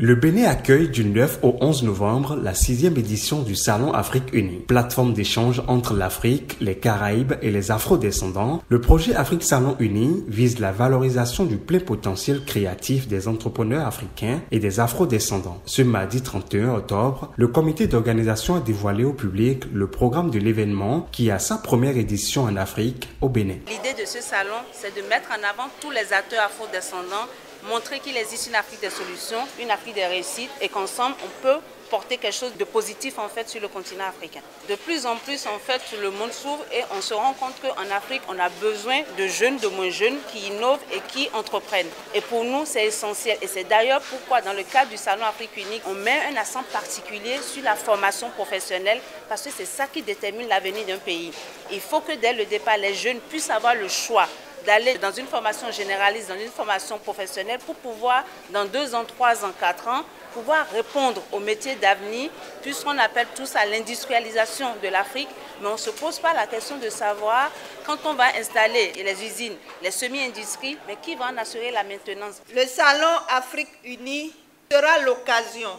Le Bénin accueille du 9 au 11 novembre la 6e édition du Salon Afrique Unie. Plateforme d'échange entre l'Afrique, les Caraïbes et les Afro-descendants, le projet Afrique Salon Uni vise la valorisation du plein potentiel créatif des entrepreneurs africains et des Afro-descendants. Ce mardi 31 octobre, le comité d'organisation a dévoilé au public le programme de l'événement qui a sa première édition en Afrique, au Bénin. L'idée de ce salon, c'est de mettre en avant tous les acteurs afro-descendants, montrer qu'il existe une Afrique des solutions, une Afrique des réussites et qu'ensemble, on peut porter quelque chose de positif en fait sur le continent africain. De plus en plus, en fait, le monde s'ouvre et on se rend compte qu'en Afrique, on a besoin de jeunes, de moins jeunes qui innovent et qui entreprennent. Et pour nous, c'est essentiel. Et c'est d'ailleurs pourquoi, dans le cadre du Salon Afrique Unique, on met un accent particulier sur la formation professionnelle parce que c'est ça qui détermine l'avenir d'un pays. Il faut que dès le départ, les jeunes puissent avoir le choix d'aller dans une formation généraliste, dans une formation professionnelle pour pouvoir, dans 2 ans, 3 ans, 4 ans, pouvoir répondre aux métiers d'avenir, puisqu'on appelle tout ça l'industrialisation de l'Afrique, mais on ne se pose pas la question de savoir, quand on va installer les usines, les semi-industries, mais qui va en assurer la maintenance. Le Salon Afrique Unie sera l'occasion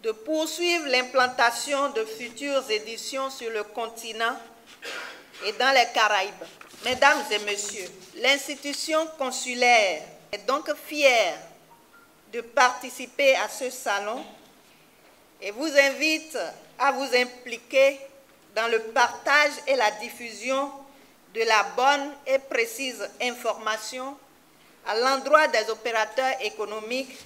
de poursuivre l'implantation de futures éditions sur le continent et dans les Caraïbes. Mesdames et messieurs, l'institution consulaire est donc fière de participer à ce salon et vous invite à vous impliquer dans le partage et la diffusion de la bonne et précise information à l'endroit des opérateurs économiques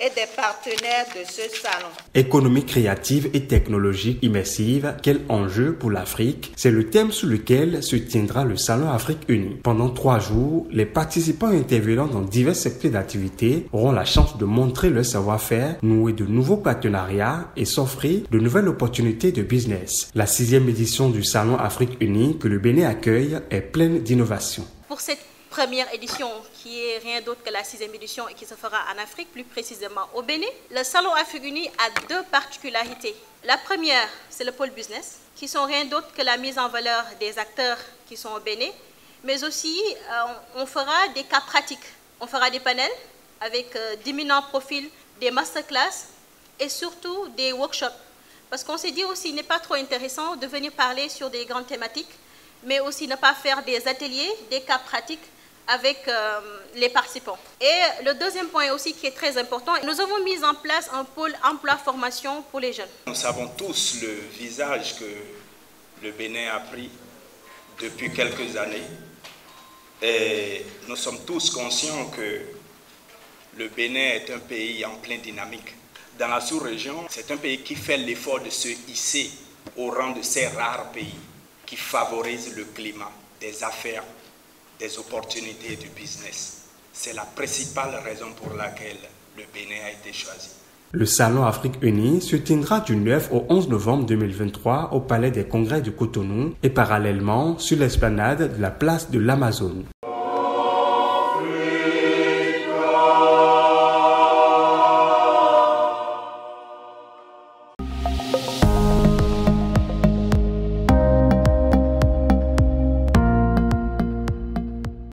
et des partenaires de ce salon. Économie créative et technologique immersive, quel enjeu pour l'Afrique? C'est le thème sous lequel se tiendra le Salon Afrique Unie. Pendant 3 jours, les participants intervenant dans divers secteurs d'activité auront la chance de montrer leur savoir-faire, nouer de nouveaux partenariats et s'offrir de nouvelles opportunités de business. La 6e édition du Salon Afrique Unie que le Bénin accueille est pleine d'innovations. Pour cette première édition qui est rien d'autre que la 6e édition et qui se fera en Afrique, plus précisément au Bénin. Le Salon Afrique Unie a 2 particularités. La première, c'est le pôle business, qui sont rien d'autre que la mise en valeur des acteurs qui sont au Bénin, mais aussi on fera des cas pratiques. On fera des panels avec d'éminents profils, des masterclass et surtout des workshops. Parce qu'on s'est dit aussi, il n'est pas trop intéressant de venir parler sur des grandes thématiques, mais aussi ne pas faire des ateliers, des cas pratiques avec les participants. Et le deuxième point aussi qui est très important, nous avons mis en place un pôle emploi-formation pour les jeunes. Nous savons tous le visage que le Bénin a pris depuis quelques années et nous sommes tous conscients que le Bénin est un pays en pleine dynamique. Dans la sous-région, c'est un pays qui fait l'effort de se hisser au rang de ces rares pays qui favorisent le climat des affaires, des opportunités du business. C'est la principale raison pour laquelle le Bénin a été choisi. Le Salon Afrique Unie se tiendra du 9 au 11 novembre 2023 au Palais des Congrès de Cotonou et parallèlement sur l'esplanade de la place de l'Amazone.